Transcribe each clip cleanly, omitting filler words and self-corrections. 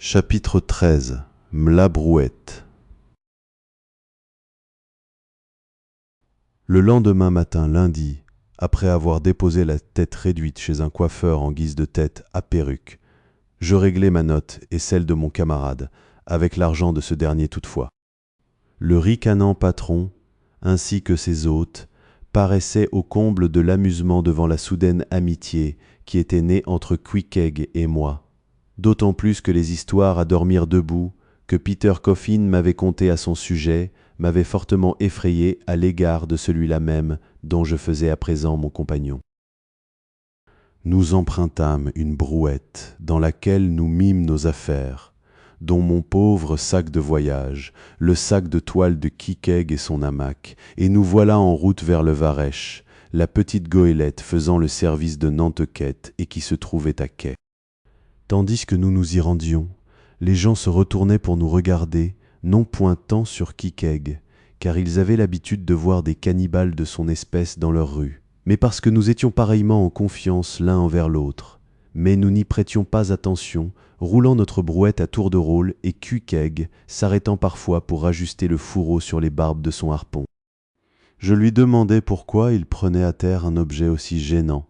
Chapitre 13. M'la brouette. Le lendemain matin, lundi, après avoir déposé la tête réduite chez un coiffeur en guise de tête à perruque, je réglai ma note et celle de mon camarade, avec l'argent de ce dernier toutefois. Le ricanant patron, ainsi que ses hôtes, paraissaient au comble de l'amusement devant la soudaine amitié qui était née entre Queequeg et moi, d'autant plus que les histoires à dormir debout que Peter Coffin m'avait contées à son sujet m'avaient fortement effrayé à l'égard de celui-là même dont je faisais à présent mon compagnon. Nous empruntâmes une brouette dans laquelle nous mîmes nos affaires, dont mon pauvre sac de voyage, le sac de toile de Queequeg et son hamac, et nous voilà en route vers le Varech, la petite goélette faisant le service de Nantucket et qui se trouvait à quai. Tandis que nous nous y rendions, les gens se retournaient pour nous regarder, non point tant sur Queequeg, car ils avaient l'habitude de voir des cannibales de son espèce dans leurs rues, mais parce que nous étions pareillement en confiance l'un envers l'autre. Mais nous n'y prêtions pas attention, roulant notre brouette à tour de rôle et Queequeg s'arrêtant parfois pour ajuster le fourreau sur les barbes de son harpon. Je lui demandai pourquoi il prenait à terre un objet aussi gênant,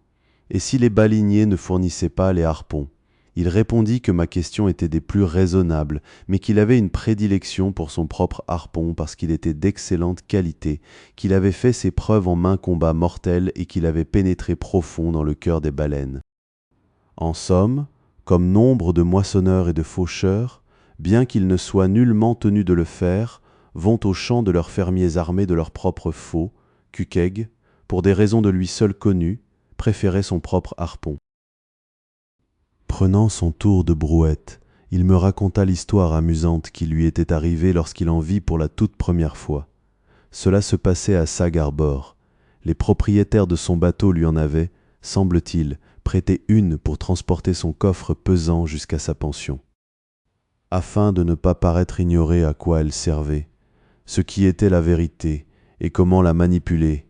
et si les baleiniers ne fournissaient pas les harpons. Il répondit que ma question était des plus raisonnables, mais qu'il avait une prédilection pour son propre harpon parce qu'il était d'excellente qualité, qu'il avait fait ses preuves en maint combat mortel et qu'il avait pénétré profond dans le cœur des baleines. En somme, comme nombre de moissonneurs et de faucheurs, bien qu'ils ne soient nullement tenus de le faire, vont aux champs de leurs fermiers armés de leurs propres faux, Queequeg, pour des raisons de lui seul connues, préférait son propre harpon. Prenant son tour de brouette, il me raconta l'histoire amusante qui lui était arrivée lorsqu'il en vit pour la toute première fois. Cela se passait à Sag Harbor. Les propriétaires de son bateau lui en avaient, semble-t-il, prêté une pour transporter son coffre pesant jusqu'à sa pension. Afin de ne pas paraître ignorer à quoi elle servait, ce qui était la vérité et comment la manipuler,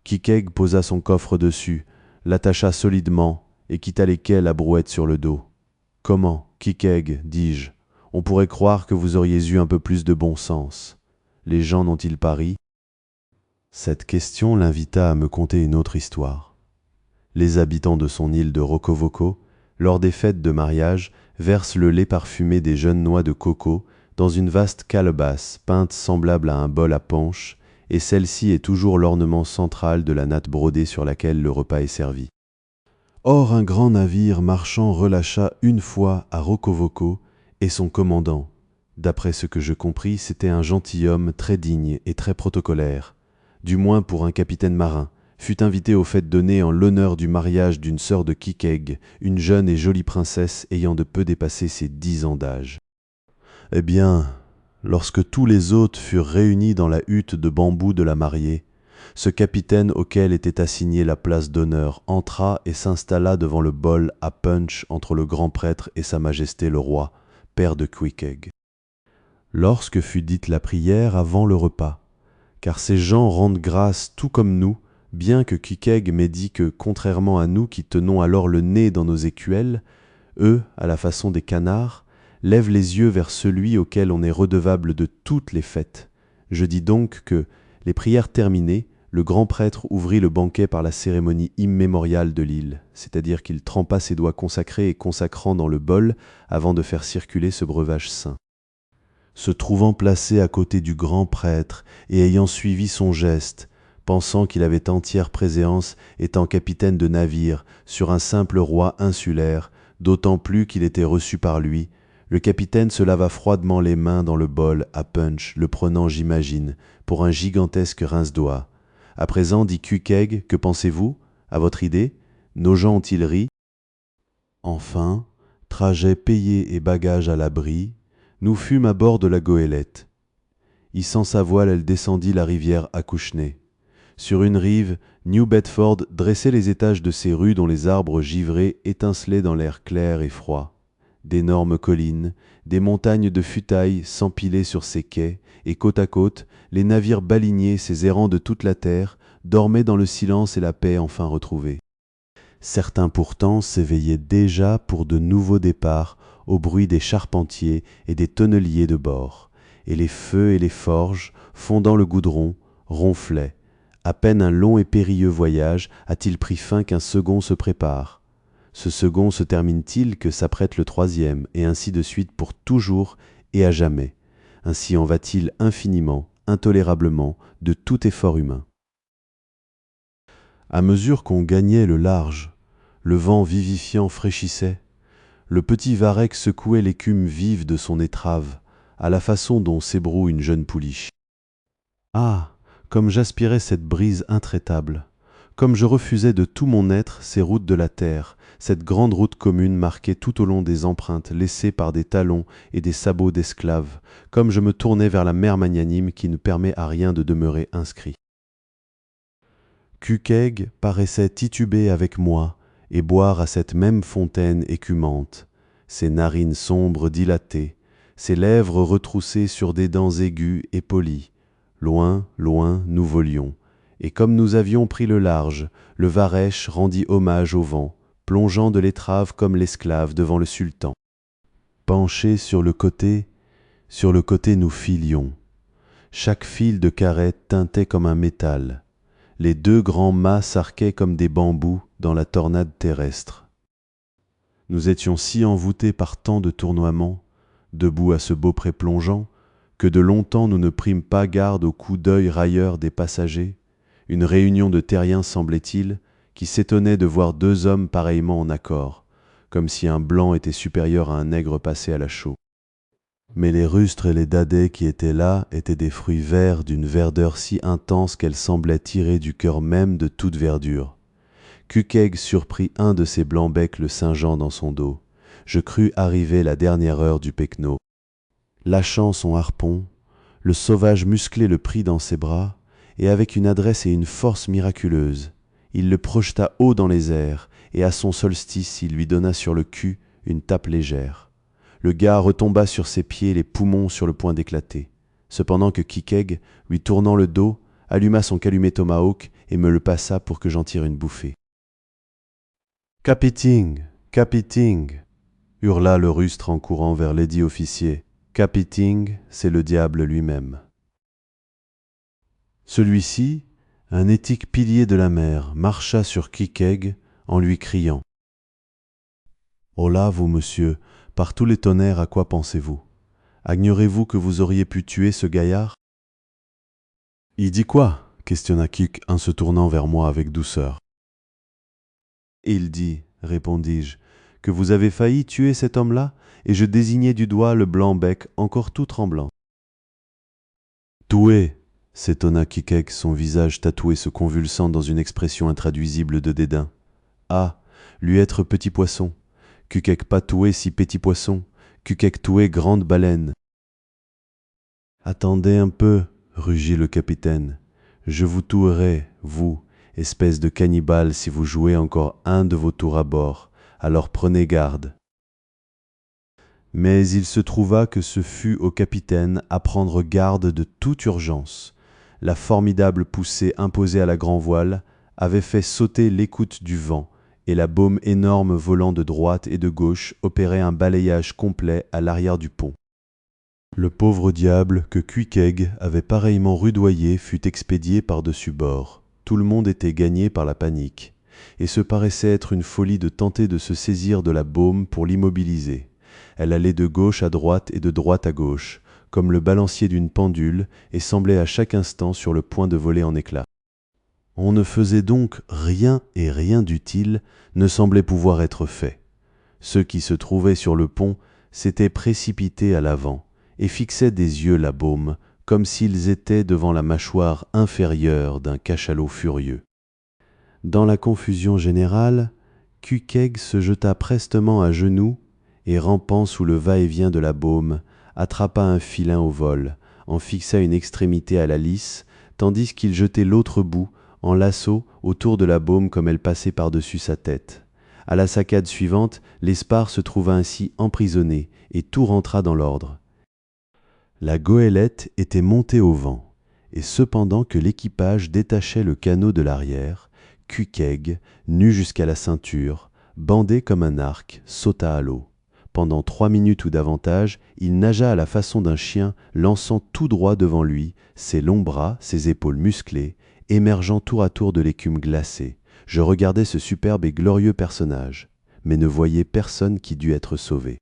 Queequeg posa son coffre dessus, l'attacha solidement et quitta les quais la brouette sur le dos. « Comment, Queequeg, dis-je, on pourrait croire que vous auriez eu un peu plus de bon sens. Les gens n'ont-ils pas ri ?» Cette question l'invita à me conter une autre histoire. Les habitants de son île de Rokovoko, lors des fêtes de mariage, versent le lait parfumé des jeunes noix de coco dans une vaste calebasse peinte semblable à un bol à punch, et celle-ci est toujours l'ornement central de la natte brodée sur laquelle le repas est servi. Or un grand navire marchand relâcha une fois à Rokovoko, et son commandant, d'après ce que je compris, c'était un gentilhomme très digne et très protocolaire, du moins pour un capitaine marin, fut invité aux fêtes données en l'honneur du mariage d'une sœur de Queequeg, une jeune et jolie princesse ayant de peu dépassé ses 10 ans d'âge. Eh bien, lorsque tous les hôtes furent réunis dans la hutte de bambou de la mariée, ce capitaine auquel était assignée la place d'honneur entra et s'installa devant le bol à punch entre le grand prêtre et sa majesté le roi, père de Queequeg. Lorsque fut dite la prière avant le repas, car ces gens rendent grâce tout comme nous, bien que Queequeg m'ait dit que, contrairement à nous qui tenons alors le nez dans nos écuelles, eux, à la façon des canards, lèvent les yeux vers celui auquel on est redevable de toutes les fêtes. Je dis donc que, les prières terminées, le grand prêtre ouvrit le banquet par la cérémonie immémoriale de l'île, c'est-à-dire qu'il trempa ses doigts consacrés et consacrants dans le bol avant de faire circuler ce breuvage saint. Se trouvant placé à côté du grand prêtre et ayant suivi son geste, pensant qu'il avait entière préséance étant capitaine de navire sur un simple roi insulaire, d'autant plus qu'il était reçu par lui, le capitaine se lava froidement les mains dans le bol à punch, le prenant, j'imagine, pour un gigantesque rince-doigt. À présent, dit Queequeg, que pensez-vous? À votre idée? Nos gens ont-ils ri? Enfin, trajet payé et bagages à l'abri, nous fûmes à bord de la goélette. Hissant sa voile, elle descendit la rivière Acushnet. Sur une rive, New Bedford dressait les étages de ses rues dont les arbres givrés étincelaient dans l'air clair et froid. D'énormes collines, des montagnes de futailles s'empilaient sur ses quais, et côte à côte, les navires baleiniers, ces errants de toute la terre, dormaient dans le silence et la paix enfin retrouvés. Certains pourtant s'éveillaient déjà pour de nouveaux départs, au bruit des charpentiers et des tonneliers de bord, et les feux et les forges, fondant le goudron, ronflaient. À peine un long et périlleux voyage a-t-il pris fin qu'un second se prépare. Ce second se termine-t-il que s'apprête le troisième, et ainsi de suite pour toujours et à jamais. Ainsi en va-t-il infiniment, intolérablement, de tout effort humain. À mesure qu'on gagnait le large, le vent vivifiant fraîchissait, le petit varech secouait l'écume vive de son étrave, à la façon dont s'ébroue une jeune pouliche. Ah, comme j'aspirais cette brise intraitable, comme je refusais de tout mon être ces routes de la terre, cette grande route commune marquée tout au long des empreintes laissées par des talons et des sabots d'esclaves, comme je me tournais vers la mer magnanime qui ne permet à rien de demeurer inscrit. Cuquègue paraissait tituber avec moi et boire à cette même fontaine écumante, ses narines sombres dilatées, ses lèvres retroussées sur des dents aiguës et polies. Loin, loin, nous volions, et comme nous avions pris le large, le Varech rendit hommage au vent, plongeant de l'étrave comme l'esclave devant le sultan. Penchés sur le côté nous filions. Chaque fil de carrette tintait comme un métal. Les deux grands mâts s'arquaient comme des bambous dans la tornade terrestre. Nous étions si envoûtés par tant de tournoiements, debout à ce beaupré plongeant, que de longtemps nous ne prîmes pas garde au coup d'œil railleur des passagers, une réunion de terriens semblait-il, qui s'étonnaient de voir deux hommes pareillement en accord, comme si un blanc était supérieur à un nègre passé à la chaux. Mais les rustres et les dadais qui étaient là étaient des fruits verts d'une verdeur si intense qu'elle semblait tirer du cœur même de toute verdure. Cuquègue surprit un de ces blancs-becs le singeant dans son dos. Je crus arriver la dernière heure du pecno. Lâchant son harpon, le sauvage musclé le prit dans ses bras, et avec une adresse et une force miraculeuses, il le projeta haut dans les airs, et à son solstice il lui donna sur le cul une tape légère. Le gars retomba sur ses pieds, les poumons sur le point d'éclater, cependant que Cuquègue, lui tournant le dos, alluma son calumet tomahawk et me le passa pour que j'en tire une bouffée. « Capiting, Capiting !» hurla le rustre en courant vers l'édit officier. Capiting, c'est le diable lui-même. Celui-ci, un éthique pilier de la mer, marcha sur Cuquègue en lui criant « Oh là, vous, monsieur, par tous les tonnerres, à quoi pensez-vous? Ignorez-vous que vous auriez pu tuer ce gaillard ?» « Il dit quoi ?» questionna Cuc en se tournant vers moi avec douceur. « Il dit, répondis-je, que vous avez failli tuer cet homme-là, et je désignai du doigt le blanc-bec encore tout tremblant. « Tuer !» s'étonna Cuquègue, son visage tatoué se convulsant dans une expression intraduisible de dédain. « Ah, lui être petit poisson, Cuquègue pas tuer si petit poisson, Cuquègue tuer grande baleine. »« Attendez un peu, rugit le capitaine, je vous tuerai, vous, espèce de cannibale, si vous jouez encore un de vos tours à bord, alors prenez garde. » Mais il se trouva que ce fut au capitaine à prendre garde de toute urgence. La formidable poussée imposée à la grand-voile avait fait sauter l'écoute du vent, et la baume énorme volant de droite et de gauche opérait un balayage complet à l'arrière du pont. Le pauvre diable que Cuquègue avait pareillement rudoyé fut expédié par-dessus bord. Tout le monde était gagné par la panique, et ce paraissait être une folie de tenter de se saisir de la baume pour l'immobiliser. Elle allait de gauche à droite et de droite à gauche, comme le balancier d'une pendule, et semblait à chaque instant sur le point de voler en éclats. On ne faisait donc rien et rien d'utile ne semblait pouvoir être fait. Ceux qui se trouvaient sur le pont s'étaient précipités à l'avant, et fixaient des yeux la baume, comme s'ils étaient devant la mâchoire inférieure d'un cachalot furieux. Dans la confusion générale, Cuquègue se jeta prestement à genoux, et rampant sous le va-et-vient de la baume, attrapa un filin au vol, en fixa une extrémité à la lisse, tandis qu'il jetait l'autre bout, en lasso, autour de la baume comme elle passait par-dessus sa tête. À la saccade suivante, l'espar se trouva ainsi emprisonné, et tout rentra dans l'ordre. La goélette était montée au vent, et cependant que l'équipage détachait le canot de l'arrière, Cuquègue, nu jusqu'à la ceinture, bandé comme un arc, sauta à l'eau. Pendant 3 minutes ou davantage, il nagea à la façon d'un chien, lançant tout droit devant lui, ses longs bras, ses épaules musclées, émergeant tour à tour de l'écume glacée. Je regardais ce superbe et glorieux personnage, mais ne voyais personne qui dût être sauvé.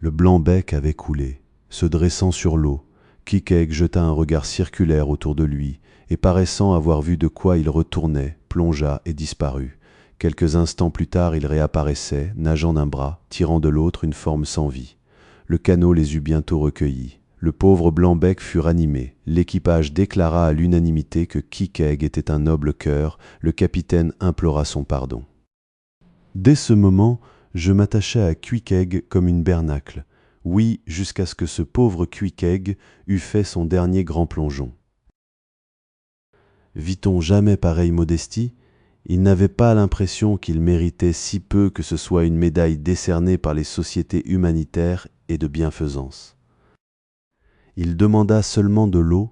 Le blanc-bec avait coulé, se dressant sur l'eau. Queequeg jeta un regard circulaire autour de lui, et paraissant avoir vu de quoi il retournait, plongea et disparut. Quelques instants plus tard, il réapparaissait, nageant d'un bras, tirant de l'autre une forme sans vie. Le canot les eut bientôt recueillis. Le pauvre blanc-bec fut ranimé. L'équipage déclara à l'unanimité que Queequeg était un noble cœur. Le capitaine implora son pardon. Dès ce moment, je m'attachai à Queequeg comme une bernacle. Oui, jusqu'à ce que ce pauvre Queequeg eût fait son dernier grand plongeon. Vit-on jamais pareille modestie ? Il n'avait pas l'impression qu'il méritait si peu que ce soit une médaille décernée par les sociétés humanitaires et de bienfaisance. Il demanda seulement de l'eau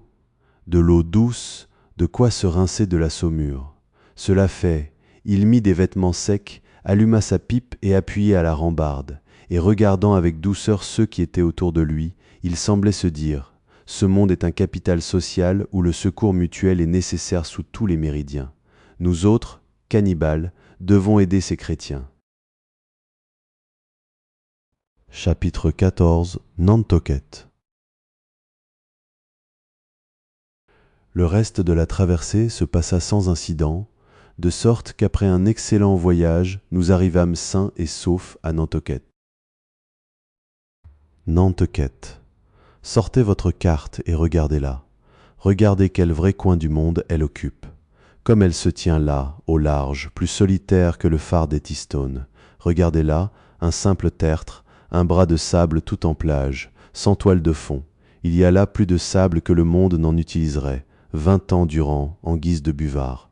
douce, de quoi se rincer de la saumure. Cela fait, il mit des vêtements secs, alluma sa pipe et appuyait à la rambarde, et regardant avec douceur ceux qui étaient autour de lui, il semblait se dire « Ce monde est un capital social où le secours mutuel est nécessaire sous tous les méridiens. Nous autres, cannibales, devons aider ces chrétiens. » Chapitre 14 Nantucket. Le reste de la traversée se passa sans incident, de sorte qu'après un excellent voyage, nous arrivâmes sains et saufs à Nantucket. Nantucket. Sortez votre carte et regardez-la. Regardez quel vrai coin du monde elle occupe. Comme elle se tient là, au large, plus solitaire que le phare d'Ettystone. Regardez-la, un simple tertre, un bras de sable tout en plage, sans toile de fond. Il y a là plus de sable que le monde n'en utiliserait, 20 ans durant, en guise de buvard.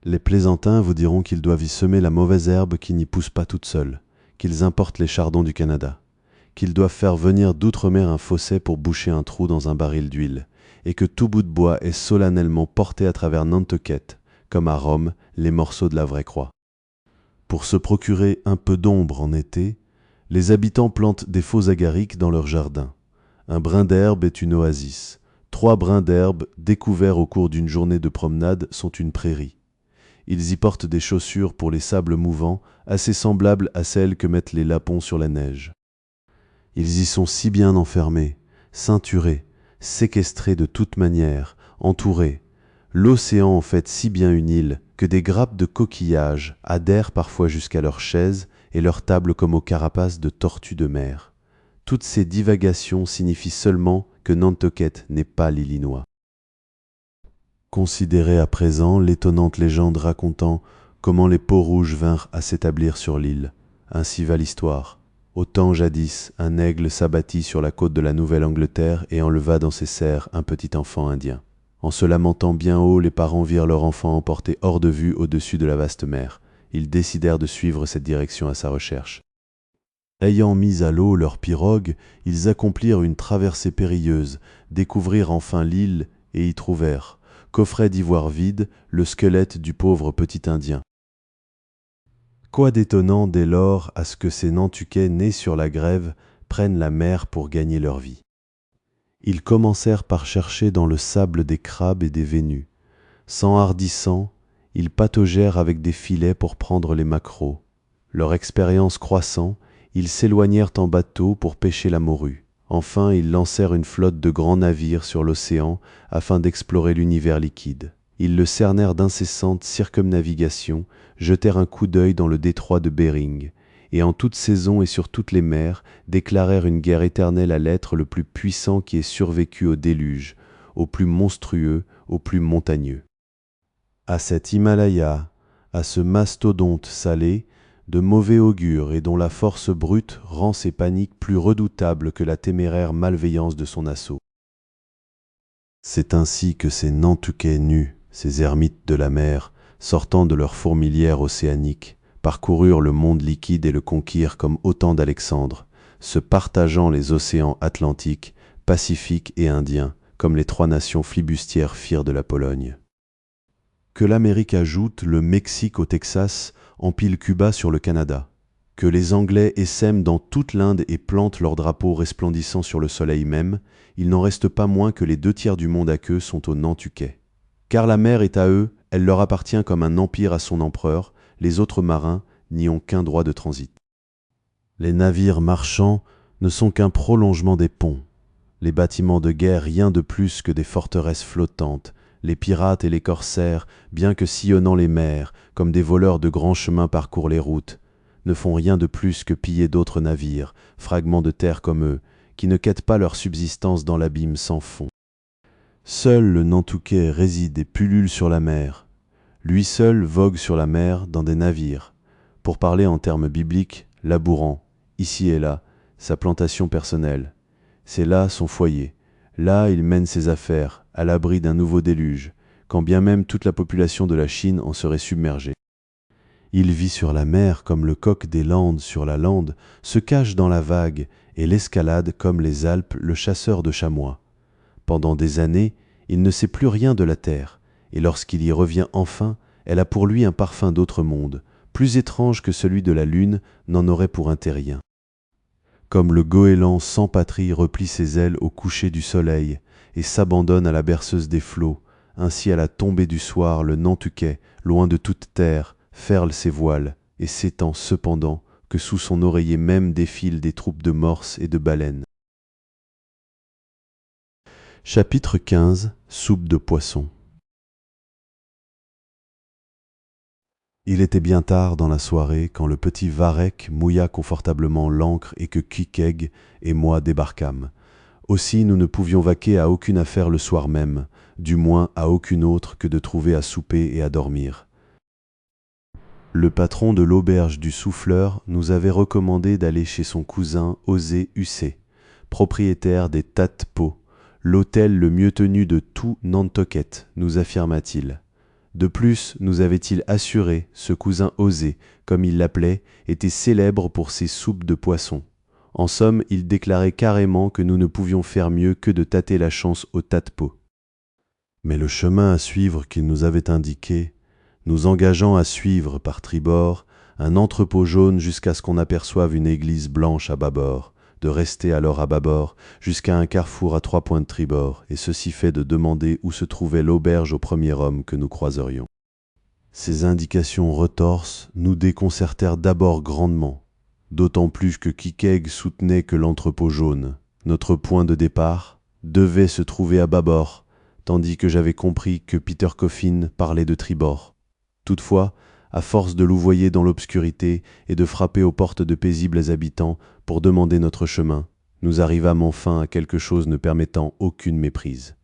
Les plaisantins vous diront qu'ils doivent y semer la mauvaise herbe qui n'y pousse pas toute seule, qu'ils importent les chardons du Canada, qu'ils doivent faire venir d'outre-mer un fosset pour boucher un trou dans un baril d'huile, et que tout bout de bois est solennellement porté à travers Nantucket, comme à Rome les morceaux de la vraie croix. Pour se procurer un peu d'ombre en été, les habitants plantent des faux agarics dans leur jardin. Un brin d'herbe est une oasis. 3 brins d'herbe découverts au cours d'une journée de promenade sont une prairie. Ils y portent des chaussures pour les sables mouvants, assez semblables à celles que mettent les lapons sur la neige. Ils y sont si bien enfermés, ceinturés, séquestrés de toutes manières, entourés. L'océan en fait si bien une île que des grappes de coquillages adhèrent parfois jusqu'à leurs chaises et leurs tables comme aux carapaces de tortues de mer. Toutes ces divagations signifient seulement que Nantucket n'est pas l'Illinois. Considérez à présent l'étonnante légende racontant comment les Peaux-Rouges vinrent à s'établir sur l'île. Ainsi va l'histoire. Au temps jadis, un aigle s'abattit sur la côte de la Nouvelle-Angleterre et enleva dans ses serres un petit enfant indien. En se lamentant bien haut, les parents virent leur enfant emporté hors de vue au-dessus de la vaste mer. Ils décidèrent de suivre cette direction à sa recherche. Ayant mis à l'eau leur pirogue, ils accomplirent une traversée périlleuse, découvrirent enfin l'île et y trouvèrent, coffret d'ivoire vide, le squelette du pauvre petit Indien. Quoi d'étonnant dès lors à ce que ces Nantuckais nés sur la grève prennent la mer pour gagner leur vie. Ils commencèrent par chercher dans le sable des crabes et des vénus. S'enhardissant, ils pataugèrent avec des filets pour prendre les maquereaux. Leur expérience croissant, ils s'éloignèrent en bateau pour pêcher la morue. Enfin, ils lancèrent une flotte de grands navires sur l'océan afin d'explorer l'univers liquide. Ils le cernèrent d'incessantes circumnavigations, jetèrent un coup d'œil dans le détroit de Bering, et en toute saison et sur toutes les mers, déclarèrent une guerre éternelle à l'être le plus puissant qui ait survécu au déluge, au plus monstrueux, au plus montagneux. À cet Himalaya, à ce mastodonte salé, de mauvais augure et dont la force brute rend ses paniques plus redoutables que la téméraire malveillance de son assaut. C'est ainsi que ces Nantuckais nus, ces ermites de la mer, sortant de leur fourmilière océanique, parcoururent le monde liquide et le conquirent comme autant d'Alexandre, se partageant les océans Atlantique, Pacifique et Indien, comme les 3 nations flibustières firent de la Pologne. Que l'Amérique ajoute le Mexique au Texas empile Cuba sur le Canada. Que les Anglais essaiment dans toute l'Inde et plantent leurs drapeaux resplendissant sur le soleil même, il n'en reste pas moins que les 2 tiers du monde à qu'eux sont au Nantuquet. Car la mer est à eux, elle leur appartient comme un empire à son empereur, les autres marins n'y ont qu'un droit de transit. Les navires marchands ne sont qu'un prolongement des ponts. Les bâtiments de guerre rien de plus que des forteresses flottantes, les pirates et les corsaires, bien que sillonnant les mers, comme des voleurs de grands chemins parcourent les routes, ne font rien de plus que piller d'autres navires, fragments de terre comme eux, qui ne quittent pas leur subsistance dans l'abîme sans fond. Seul le Nantuquet réside et pullule sur la mer. Lui seul vogue sur la mer dans des navires. Pour parler en termes bibliques, labourant, ici et là, sa plantation personnelle. C'est là son foyer. Là il mène ses affaires, à l'abri d'un nouveau déluge, quand bien même toute la population de la Chine en serait submergée. Il vit sur la mer comme le coq des Landes sur la lande, se cache dans la vague, et l'escalade comme les Alpes le chasseur de chamois. Pendant des années, il ne sait plus rien de la terre, et lorsqu'il y revient enfin, elle a pour lui un parfum d'autre monde, plus étrange que celui de la lune n'en aurait pour un terrien. Comme le goéland sans patrie replie ses ailes au coucher du soleil et s'abandonne à la berceuse des flots, ainsi à la tombée du soir le Nantuquet, loin de toute terre, ferle ses voiles et s'étend cependant que sous son oreiller même défilent des troupes de morses et de baleines. Chapitre 15. Soupe de poisson. Il était bien tard dans la soirée quand le petit Varech mouilla confortablement l'ancre et que Kikeg et moi débarquâmes. Aussi nous ne pouvions vaquer à aucune affaire le soir même, du moins à aucune autre que de trouver à souper et à dormir. Le patron de l'auberge du Souffleur nous avait recommandé d'aller chez son cousin Osée Hussey, propriétaire des Tat-Po, l'hôtel le mieux tenu de tout Nantucket, nous affirma-t-il. De plus, nous avait-il assuré, ce cousin Osée, comme il l'appelait, était célèbre pour ses soupes de poisson. En somme, il déclarait carrément que nous ne pouvions faire mieux que de tâter la chance au Tat-Po. Mais le chemin à suivre qu'il nous avait indiqué, nous engageant à suivre par tribord un entrepôt jaune jusqu'à ce qu'on aperçoive une église blanche à bâbord, de rester alors à bâbord jusqu'à un carrefour à 3 points de tribord, et ceci fait de demander où se trouvait l'auberge au premier homme que nous croiserions. Ces indications retorses nous déconcertèrent d'abord grandement, d'autant plus que Kikeg soutenait que l'entrepôt jaune, notre point de départ, devait se trouver à bâbord, tandis que j'avais compris que Peter Coffin parlait de tribord. Toutefois, à force de louvoyer dans l'obscurité et de frapper aux portes de paisibles habitants pour demander notre chemin, nous arrivâmes enfin à quelque chose ne permettant aucune méprise.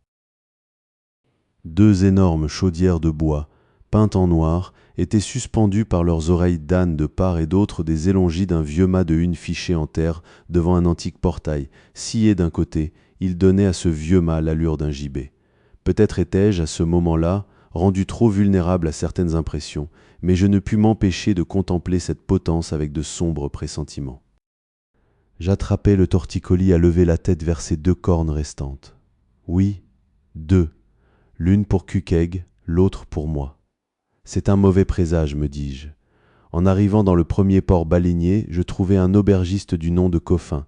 2 énormes chaudières de bois, peintes en noir, étaient suspendues par leurs oreilles d'âne de part et d'autre des élongis d'un vieux mât de hune fiché en terre devant un antique portail. Scié d'un côté, il donnait à ce vieux mât l'allure d'un gibet. Peut-être étais-je, à ce moment-là, rendu trop vulnérable à certaines impressions, mais je ne pus m'empêcher de contempler cette potence avec de sombres pressentiments. J'attrapai le torticolis à lever la tête vers ses 2 cornes restantes. Oui, 2, l'une pour Kukeg, l'autre pour moi. C'est un mauvais présage, me dis-je. En arrivant dans le premier port baleinier, je trouvai un aubergiste du nom de Coffin,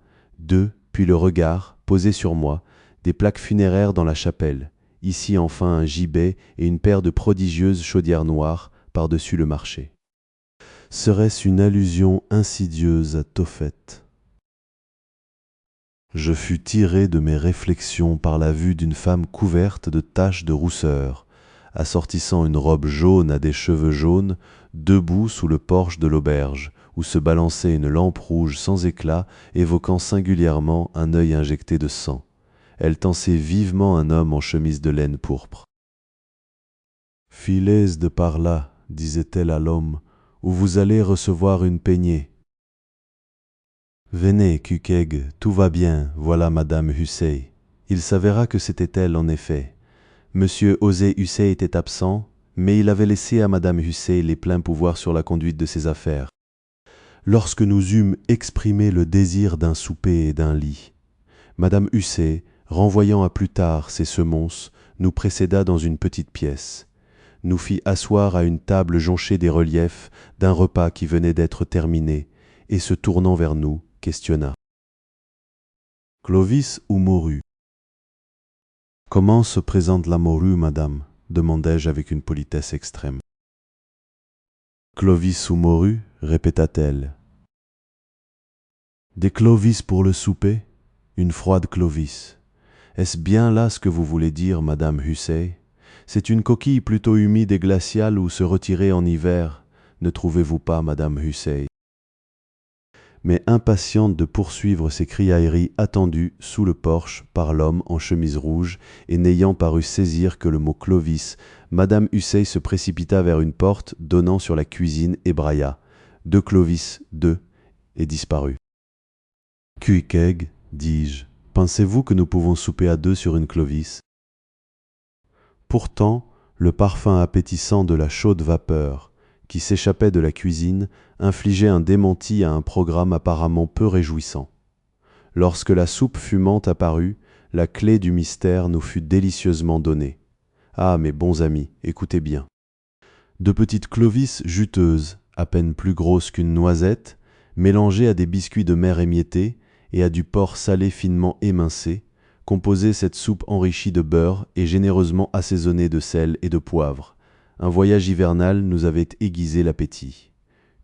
puis le regard, posé sur moi, des plaques funéraires dans la chapelle, ici enfin un gibet et une paire de prodigieuses chaudières noires par-dessus le marché. Serait-ce une allusion insidieuse à Tophet ? Je fus tiré de mes réflexions par la vue d'une femme couverte de taches de rousseur, assortissant une robe jaune à des cheveux jaunes, debout sous le porche de l'auberge, où se balançait une lampe rouge sans éclat, évoquant singulièrement un œil injecté de sang. Elle tensait vivement un homme en chemise de laine pourpre. « Filez de par là, disait-elle à l'homme, où vous allez recevoir une peignée. »« Venez, Kukeg, tout va bien, voilà madame Hussey. » Il s'avéra que c'était elle en effet. Monsieur Osée Hussey était absent, mais il avait laissé à madame Hussey les pleins pouvoirs sur la conduite de ses affaires. Lorsque nous eûmes exprimé le désir d'un souper et d'un lit, madame Hussey, renvoyant à plus tard ses semonces, nous précéda dans une petite pièce, nous fit asseoir à une table jonchée des reliefs d'un repas qui venait d'être terminé, et se tournant vers nous, questionna. Clovis ou morue? Comment se présente la morue, madame? Demandai-je avec une politesse extrême. Clovis ou morue? Répéta-t-elle. Des Clovis pour le souper? Une froide Clovis. Est-ce bien là ce que vous voulez dire, madame Hussey? C'est une coquille plutôt humide et glaciale où se retirer en hiver, ne trouvez-vous pas, madame Hussey? Mais impatiente de poursuivre ces criailleries attendues sous le porche par l'homme en chemise rouge et n'ayant paru saisir que le mot Clovis, madame Hussey se précipita vers une porte donnant sur la cuisine et brailla. Deux Clovis, deux, et disparut. Cuikeg, dis-je, pensez-vous que nous pouvons souper à deux sur une Clovis? Pourtant, le parfum appétissant de la chaude vapeur qui s'échappait de la cuisine infligeait un démenti à un programme apparemment peu réjouissant. Lorsque la soupe fumante apparut, la clé du mystère nous fut délicieusement donnée. Ah, mes bons amis, écoutez bien. De petites Clovis juteuses, à peine plus grosses qu'une noisette, mélangées à des biscuits de mer émiettés et à du porc salé finement émincé, composaient cette soupe enrichie de beurre et généreusement assaisonnée de sel et de poivre. Un voyage hivernal nous avait aiguisé l'appétit.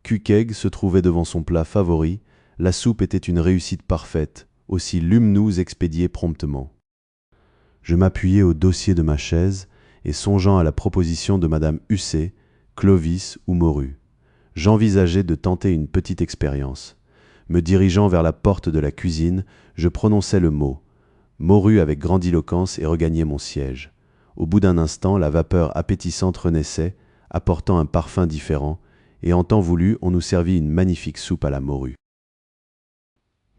Cuikeg se trouvait devant son plat favori, la soupe était une réussite parfaite, aussi lûmes-nous expédiée promptement. Je m'appuyai au dossier de ma chaise et songeant à la proposition de madame Hussey, Clovis ou morue, j'envisageais de tenter une petite expérience. Me dirigeant vers la porte de la cuisine, je prononçai le mot. Mourus avec grandiloquence et regagnai mon siège. Au bout d'un instant, la vapeur appétissante renaissait, apportant un parfum différent, et en temps voulu, on nous servit une magnifique soupe à la morue.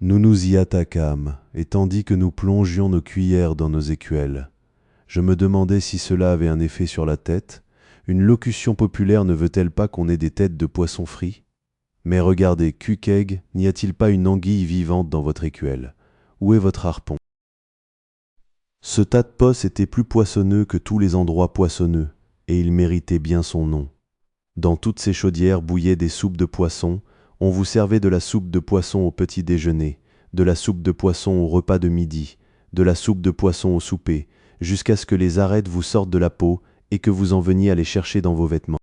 Nous nous y attaquâmes, et tandis que nous plongions nos cuillères dans nos écuelles, je me demandais si cela avait un effet sur la tête. Une locution populaire ne veut-elle pas qu'on ait des têtes de poissons frits? Mais regardez, Cuikeg, n'y a-t-il pas une anguille vivante dans votre écuelle? Où est votre harpon? Ce tas de posse était plus poissonneux que tous les endroits poissonneux, et il méritait bien son nom. Dans toutes ces chaudières bouillaient des soupes de poisson, on vous servait de la soupe de poisson au petit déjeuner, de la soupe de poisson au repas de midi, de la soupe de poisson au souper, jusqu'à ce que les arêtes vous sortent de la peau et que vous en veniez à les chercher dans vos vêtements.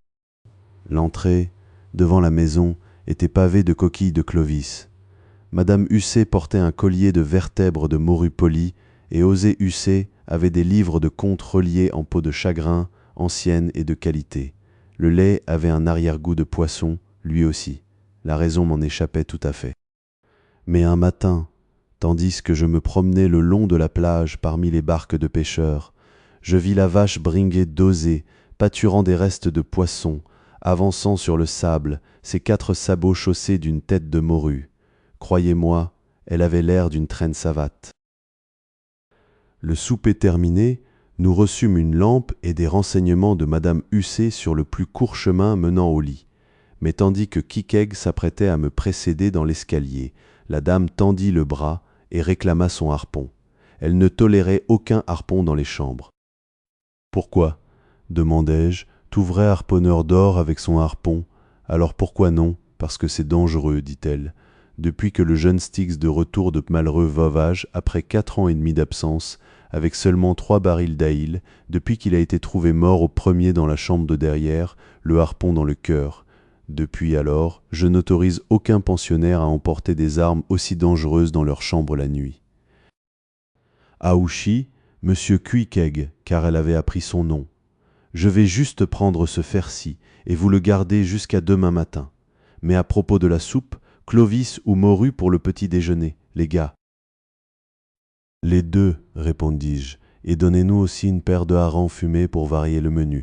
L'entrée, devant la maison, était pavée de coquilles de Clovis. Madame Hussey portait un collier de vertèbres de morue polie, et Osée Hussey avait des livres de contes reliés en peau de chagrin, ancienne et de qualité. Le lait avait un arrière-goût de poisson, lui aussi. La raison m'en échappait tout à fait. Mais un matin, tandis que je me promenais le long de la plage parmi les barques de pêcheurs, je vis la vache bringuer d'Osée, pâturant des restes de poissons, avançant sur le sable, ses 4 sabots chaussés d'une tête de morue. Croyez-moi, elle avait l'air d'une traîne savate. Le souper terminé, nous reçûmes une lampe et des renseignements de madame Hussey sur le plus court chemin menant au lit. Mais tandis que Cuikeg s'apprêtait à me précéder dans l'escalier, la dame tendit le bras et réclama son harpon. Elle ne tolérait aucun harpon dans les chambres. « Pourquoi » demandai-je, « tout vrai harponneur d'or avec son harpon. Alors pourquoi non? Parce que c'est dangereux, dit-elle. Depuis que le jeune Styx de retour de malheureux veuvage, après 4 ans et demi d'absence, avec seulement 3 barils d'Aïl, depuis qu'il a été trouvé mort au premier dans la chambre de derrière, le harpon dans le cœur. Depuis alors, je n'autorise aucun pensionnaire à emporter des armes aussi dangereuses dans leur chambre la nuit. Aouchi, monsieur Cuikeg, car elle avait appris son nom. Je vais juste prendre ce fer-ci et vous le garder jusqu'à demain matin. Mais à propos de la soupe, Clovis ou morue pour le petit déjeuner, les gars? Les deux, répondis-je, et donnez-nous aussi une paire de harengs fumés pour varier le menu.